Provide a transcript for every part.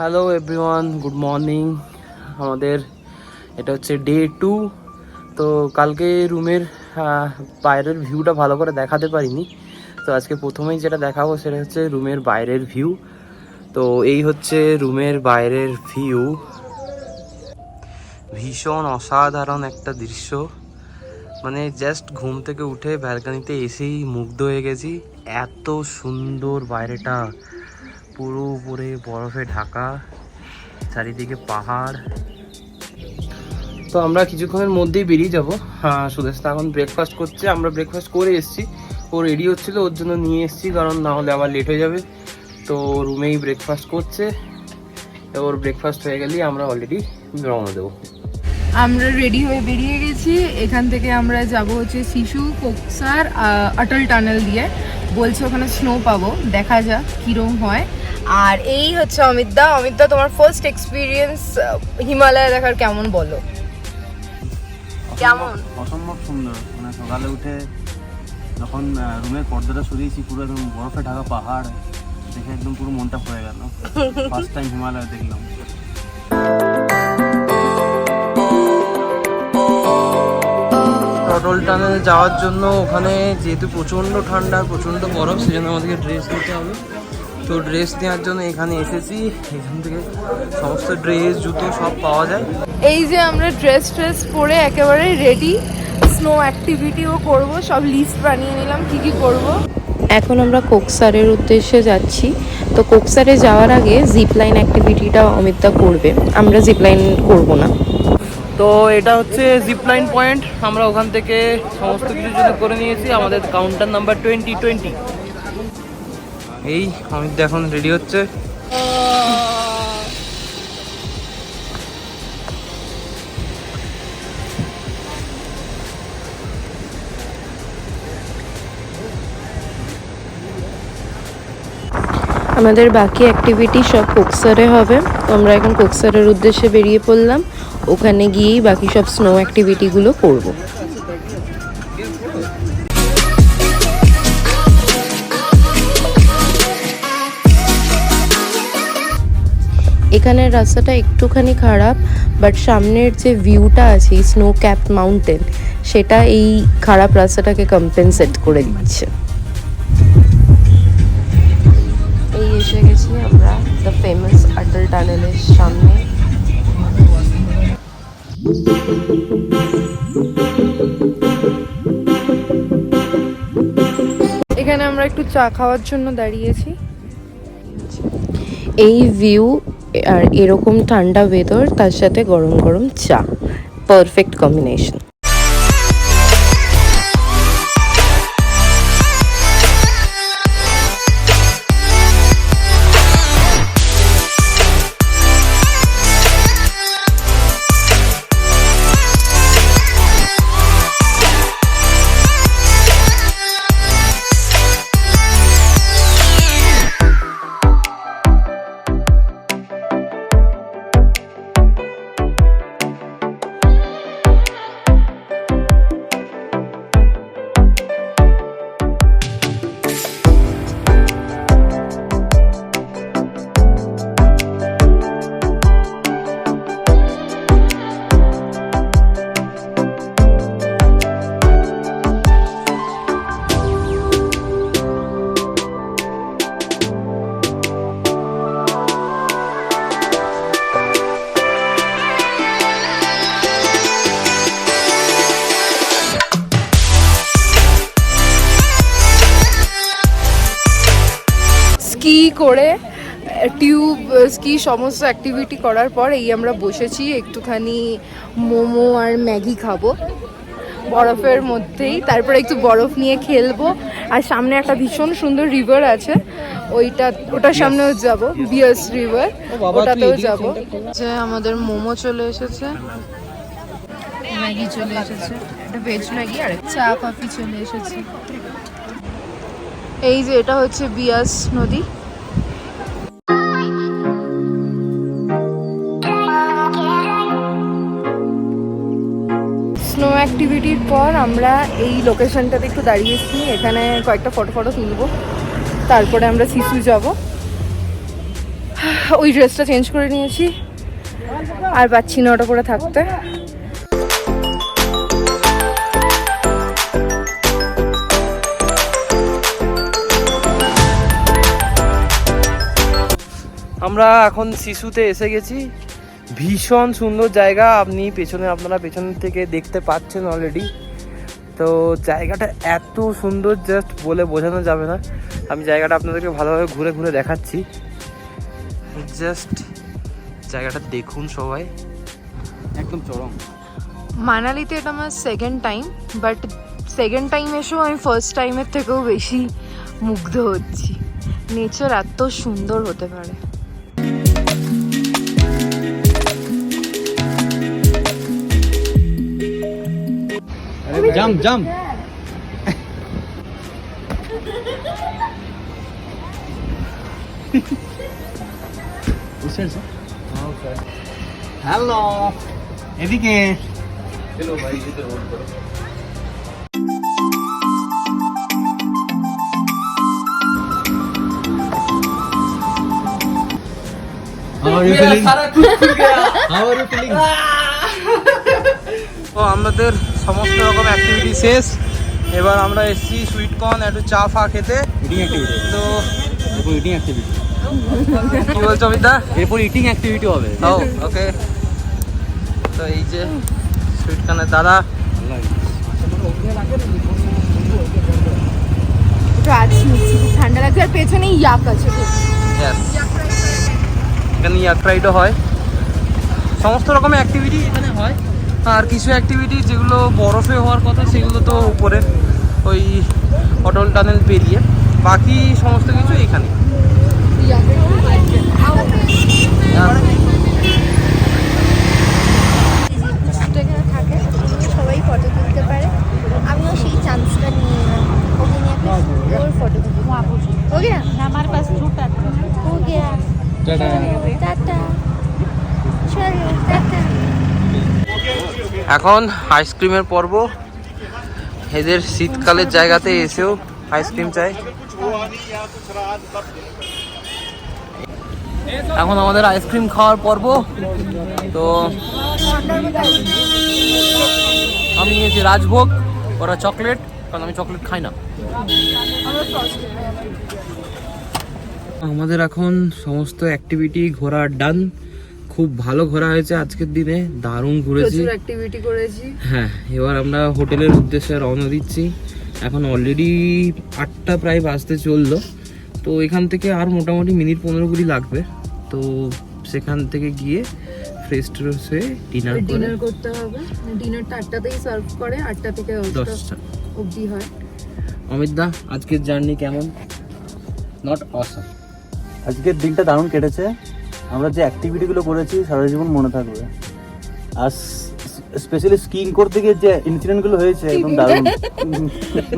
Hello everyone, good morning. আমাদের এটা হচ্ছে ডে 2। তো কালকে রুমের বাইরের ভিউটা ভালো করে দেখাতে পারিনি, তো আজকে প্রথমেই যেটা দেখাবো সেটা হচ্ছে রুমের বাইরের ভিউ। তো এই হচ্ছে রুমের বাইরের ভিউ, ভীষণ অসাধারণ একটা দৃশ্য। মানে জাস্ট ঘুম থেকে উঠে ব্যালকানিতে এসেই মুগ্ধ হয়ে গেছি। এত সুন্দর বাইরেটা, পুরো উপরে বরফে ঢাকা, চারিদিকে পাহাড়। তো আমরা কিছুক্ষণের মধ্যেই বেরিয়ে যাবো। সুদেশটা এখন ব্রেকফাস্ট করছে, আমরা ব্রেকফাস্ট করে এসেছি। ও রেডি হচ্ছিলো, ওর জন্য নিয়ে এসেছি, কারণ না হলে আবার লেট হয়ে যাবে। তো রুমেই ব্রেকফাস্ট করছে, ওর ব্রেকফাস্ট হয়ে গেলেই আমরা অলরেডি রওনা দেবো। আমরা রেডি হয়ে বেরিয়ে গেছি। এখান থেকে আমরা যাব হচ্ছে শিশু কোকসার অটল টানেল দিয়ে। বলছে ওখানে স্নো পাবো, দেখা যাক কীরকম হয়। আর এই হচ্ছে অমিতদা। অমিতদা, তোমার ফার্স্ট এক্সপিরিয়েন্স হিমালয় দেখার কেমন বলো? কেমন? অসম্ভব সুন্দর। মানে সকালে উঠে যখন রুমের পর্দাটা সরিয়েছি, পুরো একদম বরফে ঢাকা পাহাড় দেখে একদম পুরো মনটা ভরে গেল। ফার্স্ট টাইম হিমালয় দেখলাম। অটল টানেলে যাওয়ার জন্য ওখানে যেহেতু প্রচণ্ড ঠান্ডা, প্রচণ্ড বরফ, সেজন্য আমাদেরকে ড্রেস নিতে হবে। তো ড্রেস নেওয়ার জন্য এখানে এসেছি। এখান থেকে সমস্ত ড্রেস, জুতো সব পাওয়া যায়। এই যে আমরা ড্রেস পরে একেবারে রেডি, স্নো অ্যাক্টিভিটিও করব। সব লিস্ট বানিয়ে নিলাম কি কি করব। এখন আমরা কোকসারের উদ্দেশ্যে যাচ্ছি। তো কোকসারে যাওয়ার আগে জিপলাইন অ্যাক্টিভিটিটা অমিতদা করবে, আমরা জিপলাইন করব না। তো এটা হচ্ছে জিপলাইন পয়েন্ট। আমরা ওখান থেকে সমস্ত কিছুর জন্য করে নিয়েছি। আমাদের কাউন্টার নাম্বার 2020। এই অমিত এখন রেডি হচ্ছে। আমাদের বাকি অ্যাক্টিভিটি সব কোকসারে হবে। তো আমরা এখন কোকসারের উদ্দেশ্যে বেরিয়ে পড়লাম। ওখানে গিয়েই বাকি সব স্নো অ্যাক্টিভিটিগুলো করব। এখানের রাস্তাটা একটুখানি খারাপ, বাট সামনের যে ভিউটা আছে এই স্নো ক্যাপ মাউন্টেন, সেটা এই খারাপ রাস্তাটাকে কম্পেনসেট করে দিচ্ছে। এই এসে গেছি আমরা দ্য ফেমাস অটল টানেলের সামনে। এখানে আমরা একটু চা খাওয়ার জন্য দাঁড়িয়েছি। এই ভিউ আর এরকম ঠান্ডা ওয়েদার, তার সাথে গরম গরম চা, পারফেক্ট কম্বিনেশন। স্কি করে, টিউব স্কি সমস্ত অ্যাক্টিভিটি করার পর এই আমরা বসেছি একটুখানি মোমো আর ম্যাগি খাবো বরফের মধ্যেই। তারপরে একটু বরফ নিয়ে খেলবো। আর সামনে একটা ভীষণ সুন্দর রিভার আছে, ওটার সামনেও যাব, বিয়াস রিভার, ওটাতেও যাব। যে আমাদের মোমো চলে এসেছে, ম্যাগি চলে এসেছে, এটা ভেজ ম্যাগি, আর চা কফি চলে এসেছে। এই যে এটা হচ্ছে বিয়াস নদী। স্নো অ্যাক্টিভিটির পর আমরা এই লোকেশনটাতে একটু দাঁড়িয়েছি। এখানে কয়েকটা ফটো তুলবো, তারপরে আমরা শিশু যাব। ওই ড্রেসটা চেঞ্জ করে নিয়েছি, আর পাচ্ছি না ওটা পরে থাকতে। আমরা এখন শিশুতে এসে গেছি। ভীষণ সুন্দর জায়গা, আপনারা পেছন থেকে দেখতে পাচ্ছেন অলরেডি। তো জায়গাটা এত সুন্দর, জাস্ট বলে বোঝানো যাবে না। আমি জায়গাটা আপনাদেরকে ভালোভাবে ঘুরে ঘুরে দেখাচ্ছি। জাস্ট জায়গাটা দেখুন সবাই, একদম চরম। মানালিতে এটা আমার second time, but second time এসেও আমি ফার্স্ট টাইমের থেকেও বেশি মুগ্ধ হচ্ছি। নেচার এত সুন্দর হতে পারে। Jump jump. হ্যালো, এদিকে চলো ভাই ভিতরে হোল্ড করো। How are you feeling? How are you feeling? তো আমাদের সমস্ত রকম অ্যাক্টিভিটি শেষ। এবার আমরা এসেছি সুইটকর্ন একটু চা ফা খেতে। Eating activity. তো এরপর ইটিং অ্যাক্টিভিটি। কি বলছো অমিতা? এরপর ইটিং অ্যাক্টিভিটি হবে। ও ওকে। তো এই যে সুইটকর্নের দাদা। ঠান্ডা লাগছে, আর পেছনে ইয়াক আছে। Yes. এখানে ইয়াক রাইডও হয়, সমস্ত রকমের অ্যাক্টিভিটি এখানে হয়। আর কিছু অ্যাক্টিভিটি যেগুলো বরফে হওয়ার কথা সেগুলো তো উপরে ওই অটল টানেল পেরিয়ে, বাকি সমস্ত কিছু এখানে। থাকে সবাই ফটো তুলতে পারে, আমিও সেই চান্সটা নিয়ে নিলাম। ওকে নিয়ে একটা সুন্দর ফটো তুলবো। हो गया हमारे पास छोटा हो गया। টাটা। टाटा चलो टाटा। এখন আইসক্রিমের পর্ব। এদের শীতকালের জায়গাতে এসেও আইসক্রিম চাই। এখন আমাদের আইসক্রিম খাওয়ার পর্ব। তো আমি নিয়েছি রাজভোগ, ওরা চকলেট, কারণ আমি চকলেট খাই না। আমাদের এখন সমস্ত অ্যাক্টিভিটি ঘোরা ডান। খুব ভালো ঘোরা হয়েছে আজকের দিনে, দারুণ ঘুরেছি। প্রচুর অ্যাক্টিভিটি করেছি। হ্যাঁ, এবার আমরা হোটেলের উদ্দেশ্যে রওনা দিচ্ছি। এখন অলরেডি 8টা প্রায় বাজতে চললো। তো এখান থেকে আর মোটামুটি মিনিট 15-20 লাগবে। তো সেখান থেকে গিয়ে ফ্রেশ ট্রেশ হয়ে ডিনার করতে হবে। ডিনারটা 8টাতেই সার্ভ করে, 8টা থেকে 10টা অবধি হয়। অমিত দা, আজকের জার্নি কেমন? Not awesome. আজকের দিনটা দারুণ কেটেছে। আমরা যে অ্যাক্টিভিটিগুলো করেছি সারা জীবন মনে থাকবে। আর স্পেশালি স্কিইং করতে গিয়ে যে ইনসিডেন্টগুলো হয়েছে একদম দারুণ।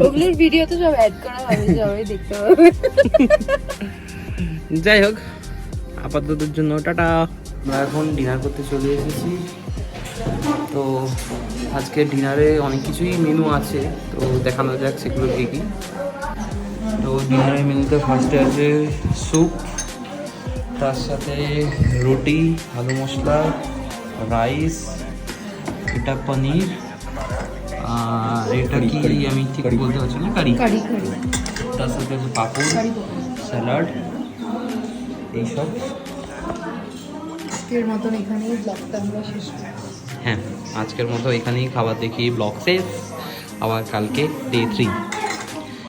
ওগুলোর ভিডিও তো সব অ্যাড করা হবে, সবাই দেখতে পাবে। যাই হোক, আপাততের জন্য টাটা। আমরা এখন ডিনার করতে চলে এসেছি। তো আজকে ডিনারে অনেক কিছুই মেনু আছে, তো দেখানো যাক সেগুলো কী কী। তো ডিনারের মেনুতে ফার্স্টে আছে স্যুপ, তার সাথে রুটি, আলু মশলা, রাইস, এটা পনির, আর এটা কি আমি ঠিক বলতে পারছি না, কারি। তার সাথে আছে পাপড়, স্যালাড, এইসব। আজকের মতন এখানেই ব্লগটা আমরা শেষ করি। হ্যাঁ, আজকের মতো এখানেই খাবার দেখিয়ে ব্লগ শেষ। আবার কালকে ডে 3।